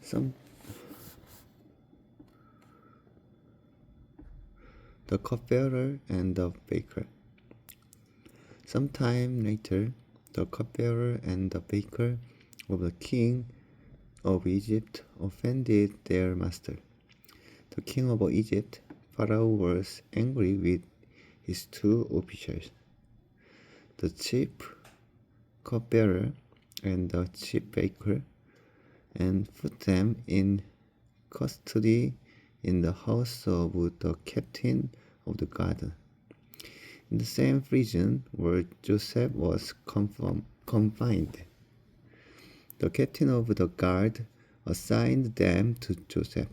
Some the cupbearer and the baker. Some time later, the cupbearer and the baker of the king of Egypt offended their master. The king of Egypt, Pharaoh, was angry with his two officials, the chief cupbearer and the chief baker, and put them in custody in the house of the captain of the guard, in the same prison where Joseph was confined. The captain of the guard assigned them to Joseph,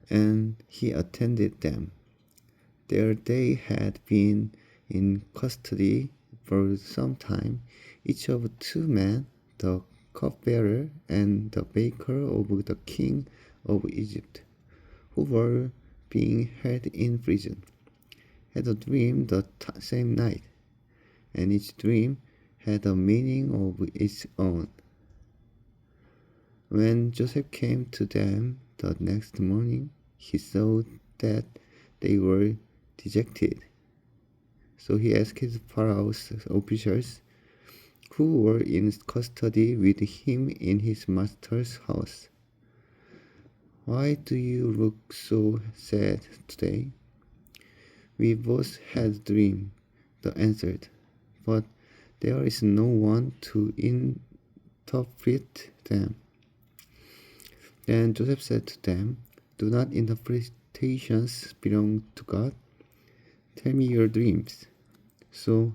and he attended them. There they had been in custody for some time, each of two men, the cupbearer and the baker of the king of Egypt, who were being held in prison, had a dream the same night, and each dream had a meaning of its own. When Joseph came to them the next morning, he saw that they were dejected. So he asked Pharaoh's officials, who were in custody with him in his master's house, "Why do you look so sad today?" "We both had a dream," they answered, "but there is no one to interpret them." Then Joseph said to them, "Do not interpretations belong to God? Tell me your dreams." So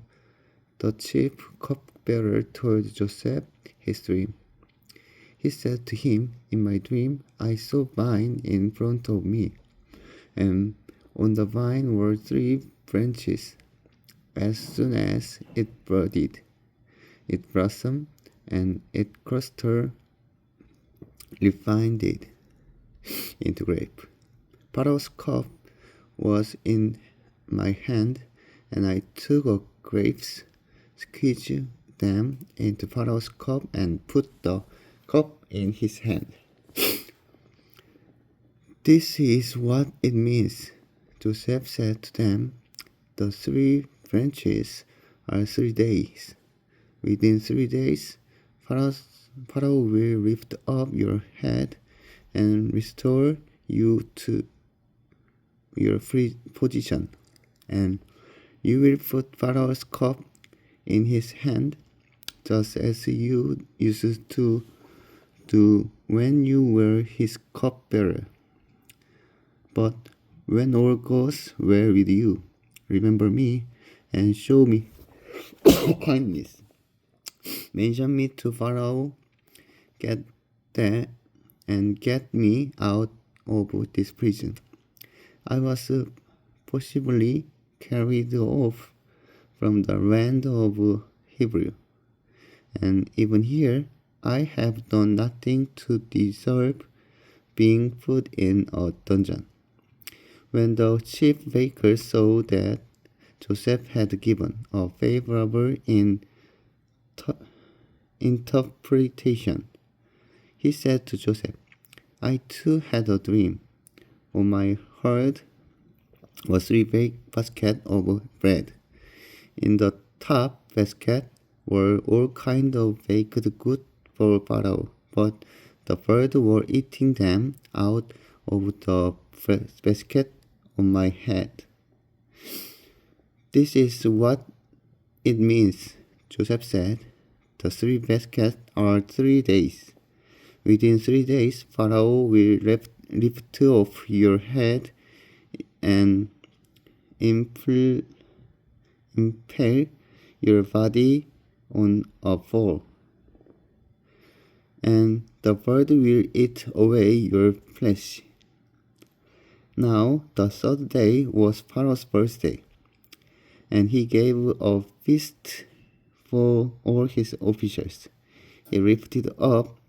the chief cupbearer told Joseph his dream. He said to him, "In my dream I saw vine in front of me, and on the vine were 3 branches. As soon as it budded, it blossomed, and its cluster refined it into grape. Pharaoh's cup was in my hand, and I took a grapes, squeezed them into Pharaoh's cup, and put the cup in his hand. This is what it means." Joseph said to them, "The 3 branches are 3 days. Within 3 days, Pharaoh will lift up your head and restore you to your free position, and you will put Pharaoh's cup in his hand, just as you used to do when you were his cupbearer. But when all goes well with you, remember me and show me kindness. Mention me to Pharaoh, get me out of this prison. I was possibly carried off from the land of Hebrew, and even here I have done nothing to deserve being put in a dungeon." When the chief baker saw that Joseph had given a favorable interpretation, he said to Joseph, "I too had a dream. On my head were 3 baskets of bread. In the top basket were all kinds of baked goods for Pharaoh, but the birds were eating them out of the basket on my head." "This is what it means," Joseph said. "The 3 baskets are 3 days. Within 3 days, Pharaoh will lift off your head and impale your body on a pole, and the bird will eat away your flesh." Now the 3rd day was Pharaoh's birthday, and he gave a feast for all his officials. He lifted up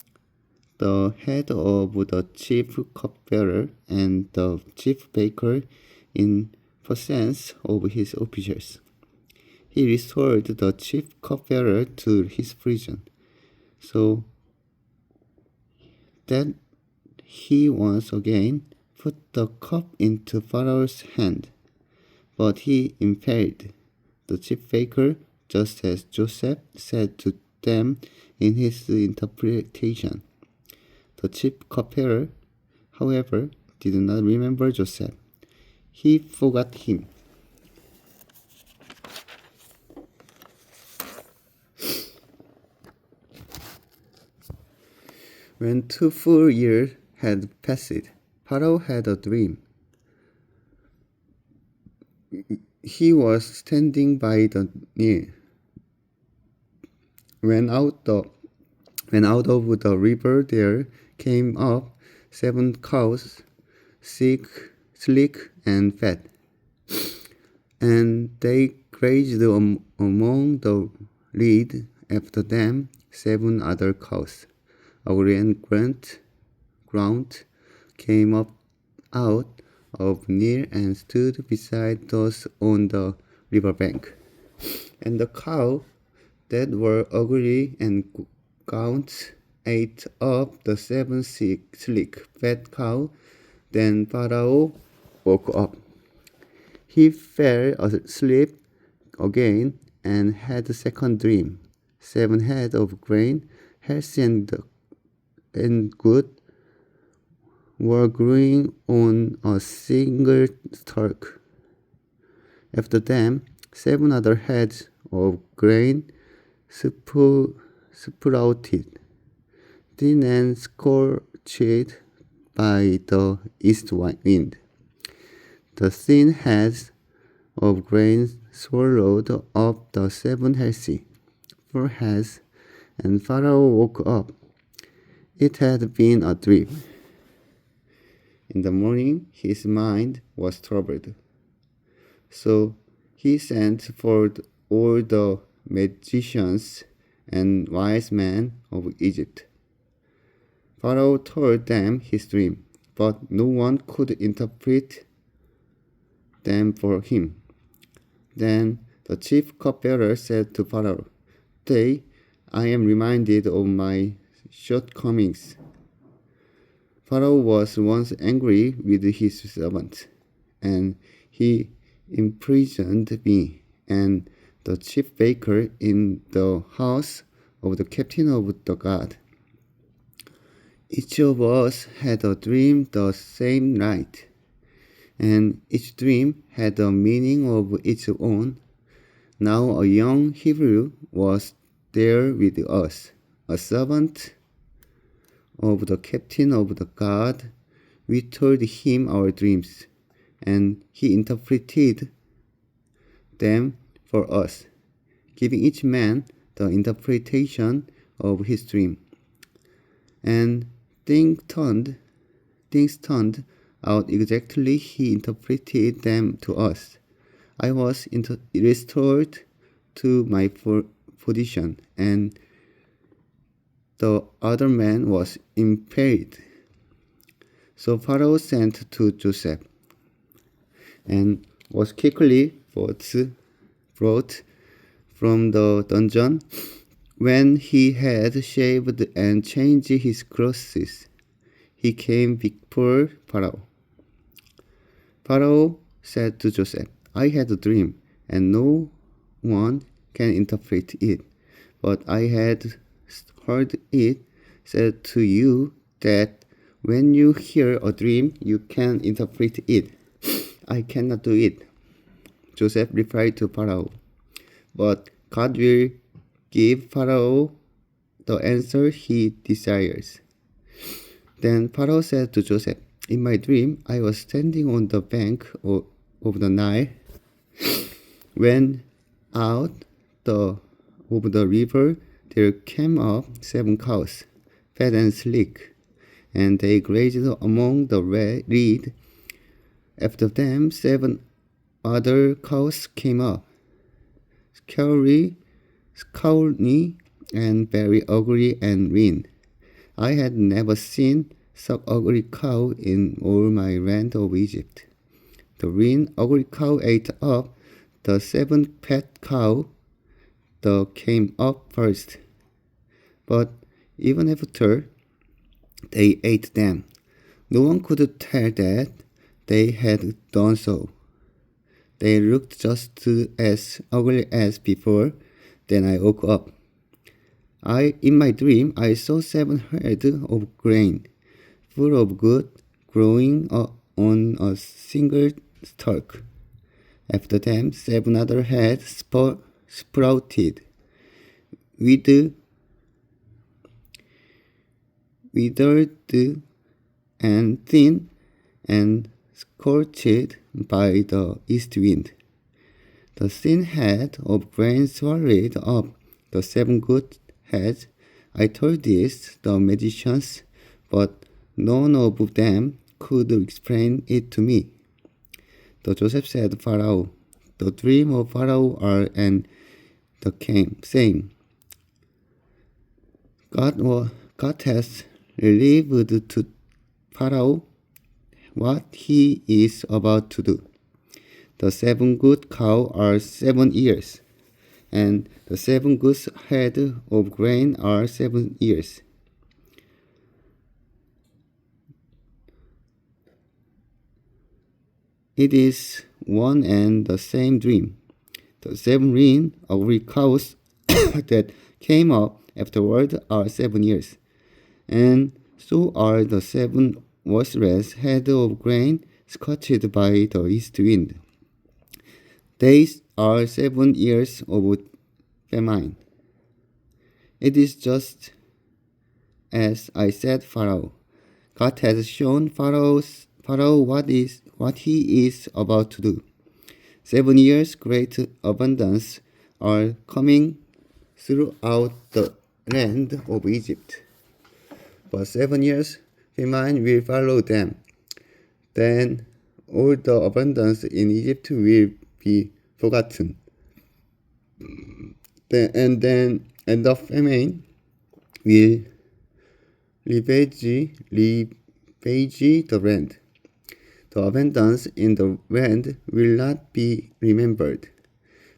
the head of the chief cupbearer and the chief baker in presence of his officials. He restored the chief cupbearer to his prison. So that he once again put the cup into Pharaoh's hand, but he impaired the chief baker, just as Joseph said to them in his interpretation. The chief cupbearer, however, did not remember Joseph. He forgot him. When 2 full years had passed, Pharaoh had a dream. He was standing by the Nile. When out of the river there came up 7 cows, sleek and fat, and they grazed among the reed. After them 7 other cows, ugly and ground, came up out of Nile and stood beside those on the riverbank. And the cow that were ugly and gaunt ate up the 7 sleek, fat cow. Then Pharaoh woke up. He fell asleep again and had a second dream. 7 heads of grain, healthy and good, were growing on a single stalk. After them, 7 other heads of grain sprouted, thin and scorched by the east wind. The thin heads of grain swallowed up the 7 healthy, full heads, and Pharaoh woke up. It had been a dream. In the morning, his mind was troubled. So he sent for all the magicians and wise men of Egypt. Pharaoh told them his dream, but no one could interpret them for him. Then the chief cupbearer said to Pharaoh, "Today I am reminded of my shortcomings. Pharaoh was once angry with his servant, and he imprisoned me and the chief baker in the house of the captain of the guard. Each of us had a dream the same night, and each dream had a meaning of its own. Now a young Hebrew was there with us, a servant of the captain of the guard. We told him our dreams, and he interpreted them for us, giving each man the interpretation of his dream. And things turned out exactly he interpreted them to us. I was restored to my position, and the other man was impaired." So Pharaoh sent to Joseph, and was quickly brought from the dungeon. When he had shaved and changed his clothes, he came before Pharaoh. Pharaoh said to Joseph, "I had a dream, and no one can interpret it, but I had heard it said to you that when you hear a dream, you can interpret it. I cannot do it." Joseph replied to Pharaoh, "But God will give Pharaoh the answer he desires." Then Pharaoh said to Joseph, "In my dream, I was standing on the bank of the Nile, when out of the river there came up 7 cows, fat and sleek, and they grazed among the reed. After them 7 other cows came up, scrawny and very ugly and lean. I had never seen such ugly cow in all my land of Egypt. The lean, ugly cow ate up the 7 fat cow that came up first. But even after They ate them. No one could tell that they had done so. They looked just as ugly as before. Then I woke up. In my dream, I saw 7 heads of grain, full of good, growing on a single stalk. After them, 7 other heads sprouted, withered and thin and scorched by the east wind. The thin head of grain swallowed up the 7 good heads. I told this the magicians, but none of them could explain it to me. The Joseph said Pharaoh, the dream of Pharaoh are and the same. God has revealed to Pharaoh what he is about to do. The 7 good cows are 7 years, and the 7 good heads of grain are 7 years. It is one and the same dream. The 7 ugly cows that came up afterward are 7 years, and so are the 7 worthless heads of grain scorched by the east wind. These are 7 years of famine. It is just as I said, Pharaoh. God has shown Pharaoh what he is about to do. 7 years great abundance are coming throughout the land of Egypt. But 7 years famine will follow them. Then all the abundance in Egypt will be forgotten. And the famine will ravage the land. The abundance in the land will not be remembered,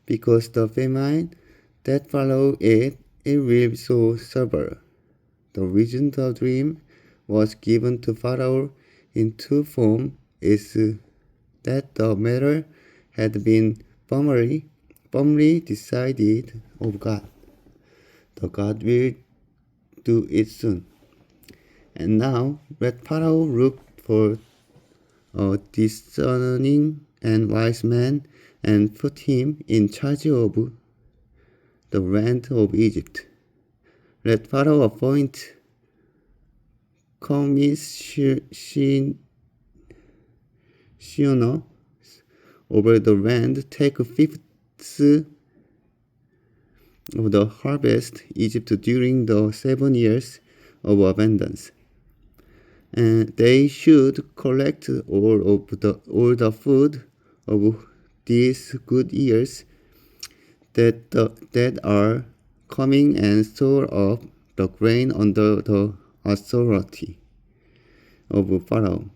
because the famine that follow it will be so severe. The reason the dream was given to Pharaoh in 2 forms is that the matter had been firmly decided of God. The God will do it soon. And now let Pharaoh look for a discerning and wise man and put him in charge of the land of Egypt. Let Pharaoh appoint commissioners over the land, take 1/5 of the harvest Egypt during the 7 years of abundance. And they should collect all the food of these good years that are coming and store up the grain under the authority of Pharaoh,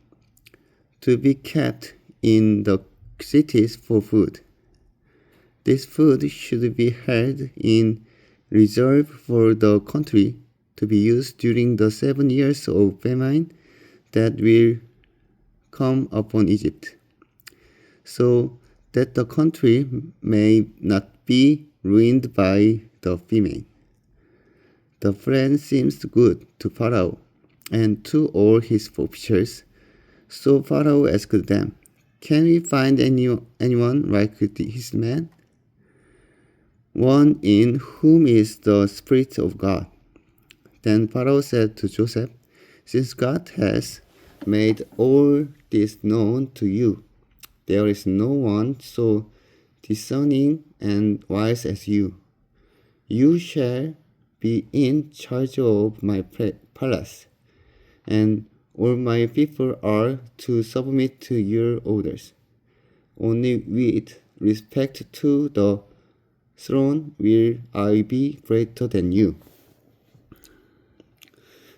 to be kept in the cities for food. This food should be held in reserve for the country to be used during the 7 years of famine that will come upon Egypt, so that the country may not be ruined by the famine. The plan seems good to Pharaoh and to all his officials. So Pharaoh asked them, "Can we find anyone like his man? One in whom is the Spirit of God?" Then Pharaoh said to Joseph, "Since God has made all this known to you, there is no one so discerning and wise as you. You shall be in charge of my palace, and all my people are to submit to your orders. Only with respect to the throne will I be greater than you."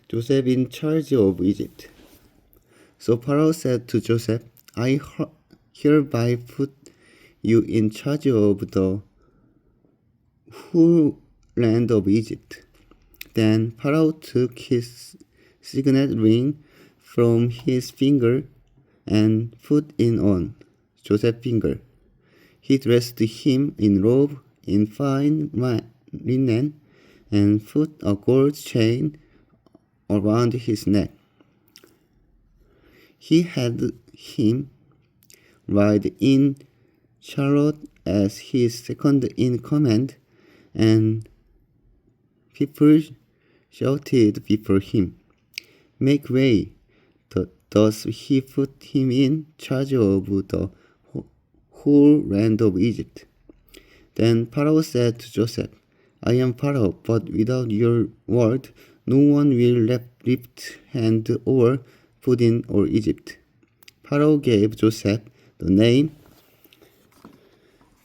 Joseph in charge of Egypt. So Pharaoh said to Joseph, "I hereby put you in charge of the whole land of Egypt." Then Pharaoh took his signet ring from his finger and put it on Joseph's finger. He dressed him in robe in fine linen and put a gold chain around his neck. He had him ride in chariot as his second in command, and people shouted before him, "Make way!" Thus he put him in charge of the whole land of Egypt. Then Pharaoh said to Joseph, "I am Pharaoh, but without your word, no one will lift hand over food in all Egypt." Pharaoh gave Joseph the name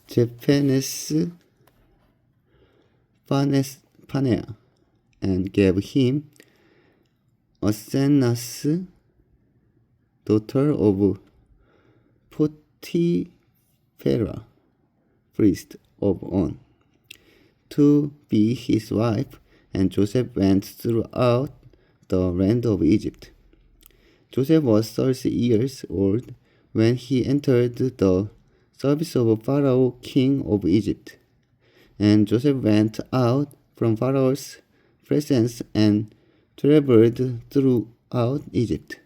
Jephanes Paneah and gave him Asenath, daughter of Potipharah, priest of On, to be his wife, and Joseph went throughout the land of Egypt. Joseph was 30 years old when he entered the service of Pharaoh, king of Egypt. And Joseph went out from Pharaoh's presence and traveled throughout Egypt.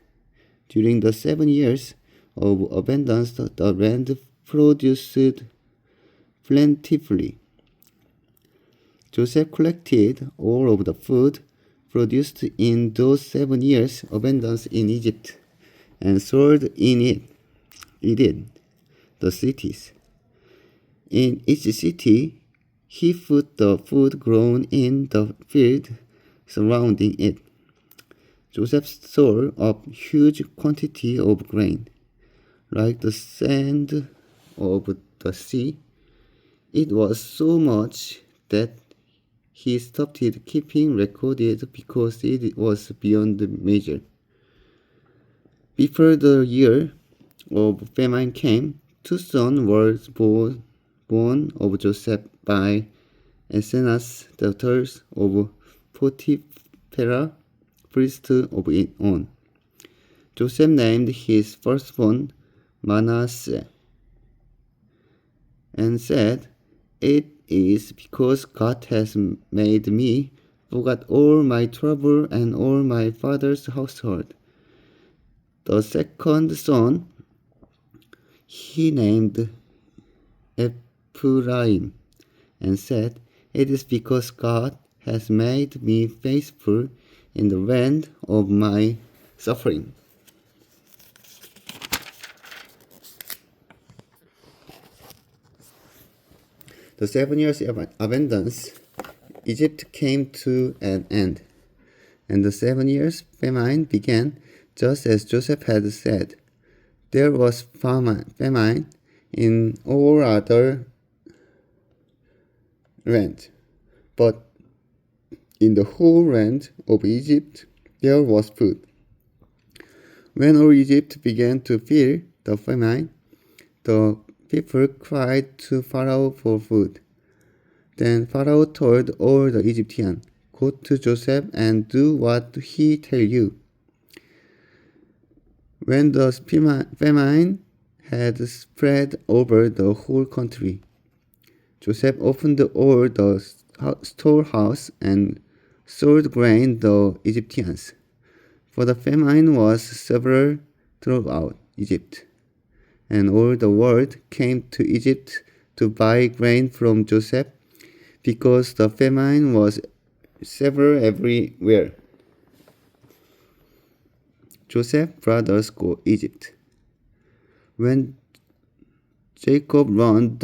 During the 7 years of abundance, the land produced plentifully. Joseph collected all of the food produced in those 7 years abundance in Egypt and sold it the cities. In each city, he put the food grown in the field surrounding it. Joseph stored up huge quantity of grain, like the sand of the sea. It was so much that he stopped keeping records because it was beyond measure. Before the year of famine came, 2 sons were born of Joseph by Asenath, daughters of Potipharah, priest of On. Joseph named his firstborn Manasseh and said, "It is because God has made me forget all my trouble and all my father's household." The second son he named Ephraim and said, "It is because God has made me faithful in the land of my suffering." The 7 years of abundance, Egypt came to an end, and the 7 years famine began just as Joseph had said. There was famine in all other land, but in the whole land of Egypt there was food. When all Egypt began to feel the famine, the people cried to Pharaoh for food. Then Pharaoh told all the Egyptians, "Go to Joseph and do what he tells you." When the famine had spread over the whole country, Joseph opened all the storehouse and sold grain to the Egyptians, for the famine was severe throughout Egypt, and all the world came to Egypt to buy grain from Joseph, because the famine was severe everywhere. Joseph's brothers go Egypt. When Jacob learned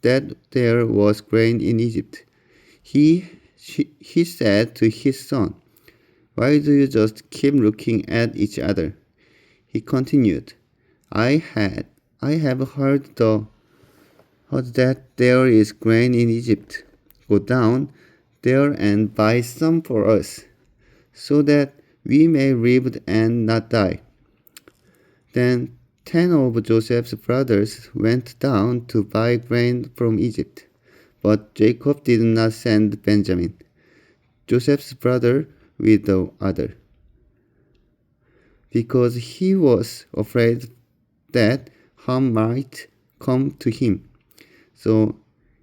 that there was grain in Egypt, he said to his son, "Why do you just keep looking at each other?" He continued, I have heard that there is grain in Egypt. Go down there and buy some for us, so that we may live and not die." Then 10 of Joseph's brothers went down to buy grain from Egypt, but Jacob did not send Benjamin, Joseph's brother, with the other. because he was afraid that harm might come to him. So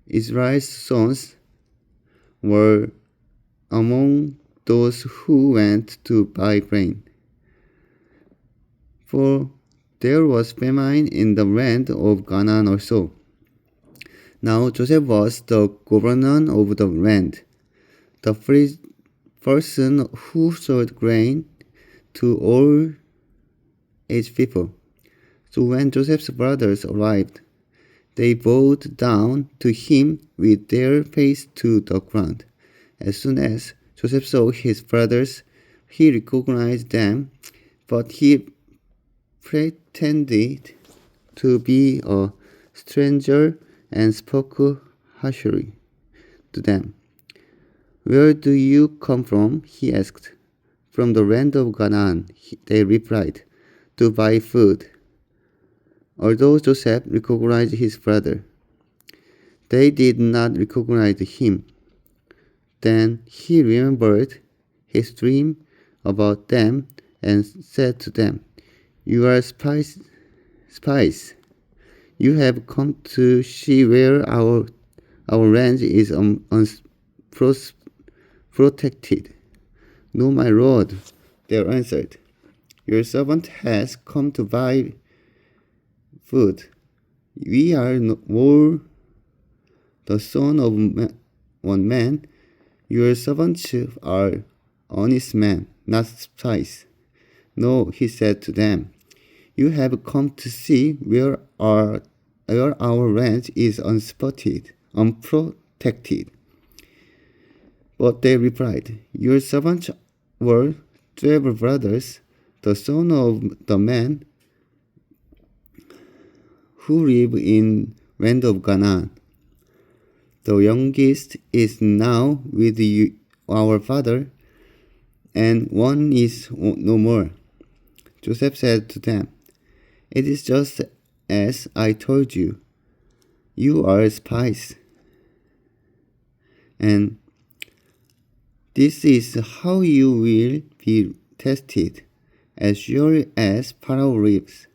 Israel's sons were among those who went to buy grain. For there was famine in the land of Canaan also. Now Joseph was the governor of the land, the first person who sold grain to all age people. So when Joseph's brothers arrived, they bowed down to him with their face to the ground. As soon as Joseph saw his brothers, he recognized them, but he pretended to be a stranger and spoke harshly to them. "Where do you come from?" he asked. "From the land of Canaan," they replied, "to buy food." Although Joseph recognized his brother, they did not recognize him. Then he remembered his dream about them and said to them, "You are spies. You have come to see where our land is protected." "No, my lord," they answered. "Your servant has come to buy food. We are all the son of one man. Your servants are honest men, not spies." "No," he said to them. "You have come to see where our land is unprotected." But they replied, "Your servants were 12 brothers, the son of the man who live in land of Canaan. The youngest is now with our father, and one is no more." Joseph said to them, "It is just as I told you. You are spies. And this is how you will be tested. As sure as Pharaoh lives,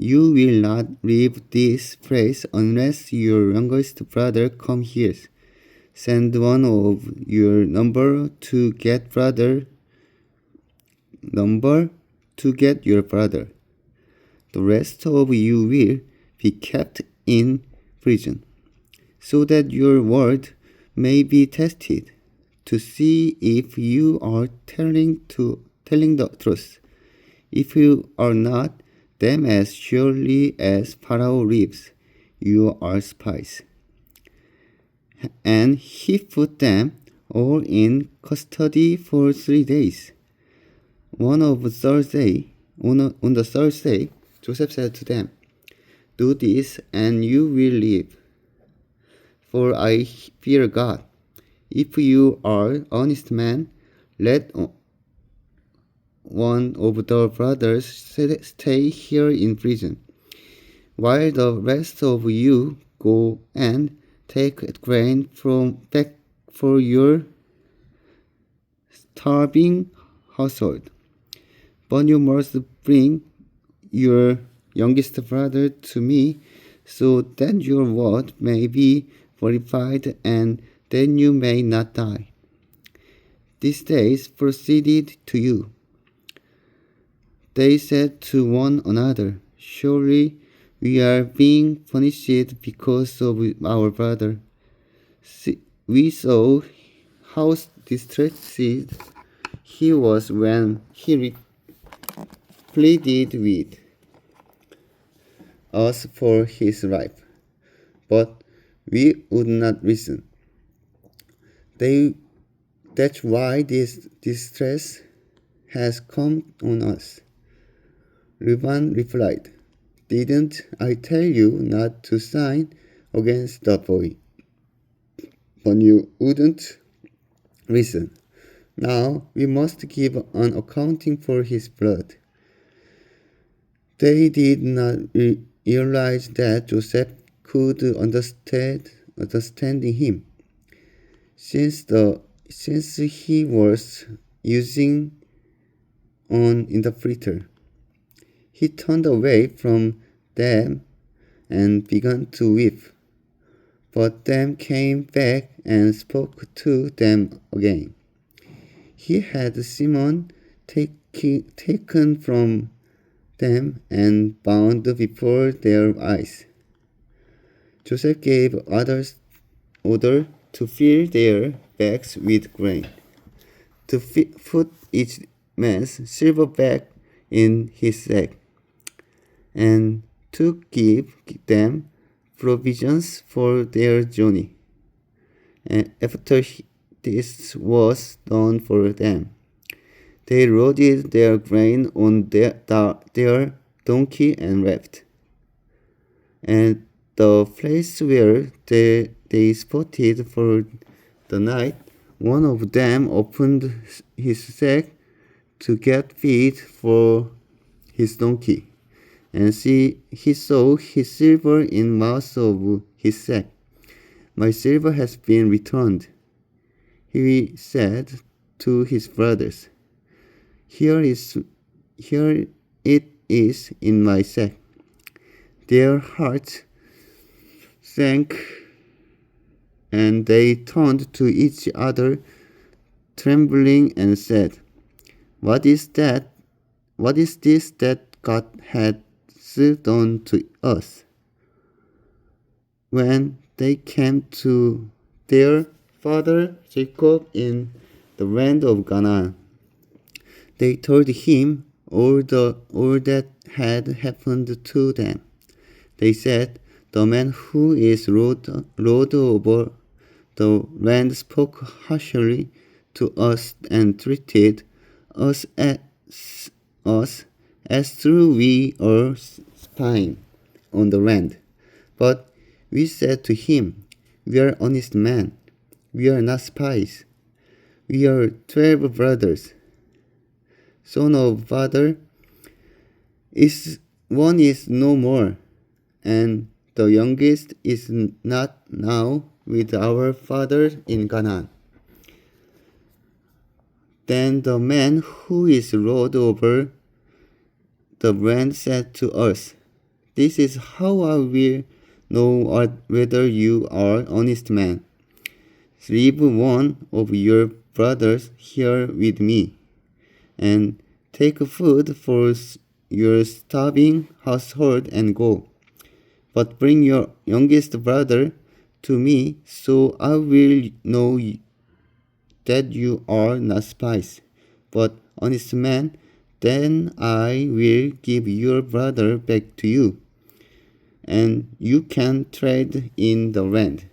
you will not leave this place unless your youngest brother comes here. Send one of your number to get your brother. The rest of you will be kept in prison, so that your word may be tested, to see if you are telling the truth. If you are not, then as surely as Pharaoh lives, you are spies." And he put them all in custody for 3 days. On the third day, Joseph said to them, "Do this, and you will live. For I fear God. If you are honest men, let one of the brothers stay here in prison, while the rest of you go and take grain back for your starving household. But you must bring your youngest brother to me, so that your word may be verified, and then you may not die." These days proceeded to you. They said to one another, "Surely we are being punished because of our brother. We saw how distressed he was when he pleaded with us for his life, but we would not listen. That's why this distress has come on us." Reuben replied, "Didn't I tell you not to sign against the boy? But you wouldn't listen. Now we must give an accounting for his blood." They did not realize that Joseph could understand him, since he was using an interpreter. He turned away from them and began to weep. But them came back and spoke to them again. He had Simon taken from them and bound before their eyes. Joseph gave others order to fill their bags with grain, to put each man's silver bag in his sack, and to give them provisions for their journey. And after this was done for them, they loaded their grain on their donkey and left. And the place where they spotted for the night, one of them opened his sack to get feed for his donkey, and he saw his silver in mouth of his sack. My silver has been returned, he said to his brothers. Here it is in my sack. Their hearts sank, and they turned to each other, trembling, and said, What is that? What is this that God has done to us? When they came to their father Jacob in the land of Canaan, they told him all that had happened to them. They said, The man who is Lord over the land spoke harshly to us and treated us as though we are spying on the land. But we said to him, We are honest men. We are not spies. We are 12 brothers. Son of father, one is no more, and the youngest is not now with our father in Canaan. Then the man who is Lord over the land said to us, This is how I will know whether you are honest men. Leave one of your brothers here with me, and take food for your starving household and go. But bring your youngest brother to me, so I will know that you are not spies, but honest men. Then I will give your brother back to you, and you can trade in the land.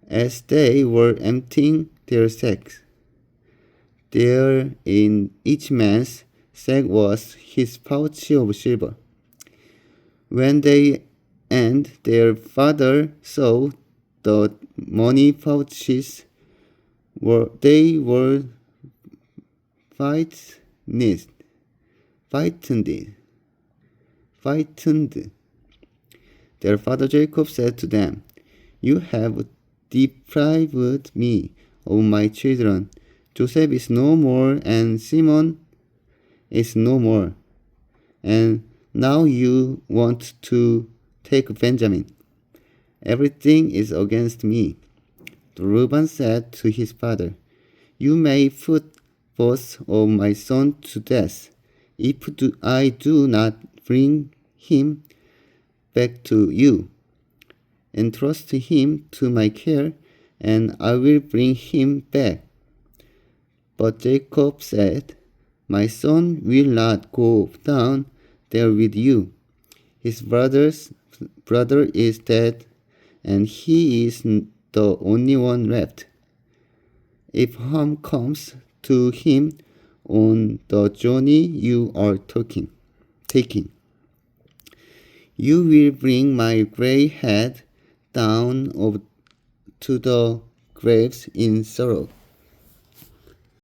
As they were emptying their sacks, there in each man's sack was his pouch of silver. When they and their father saw the money pouches, they were frightened. Their father Jacob said to them, You have deprived me of my children. Joseph is no more, and Simon is no more. And now you want to take Benjamin. Everything is against me. Reuben said to his father, You may put both of my sons to death, if I do not bring him back to you. Entrust him to my care, and I will bring him back. But Jacob said, My son will not go down there with you. His brother is dead, and he is the only one left. If harm comes to him on the journey you are taking, you will bring my gray head down to the graves in sorrow.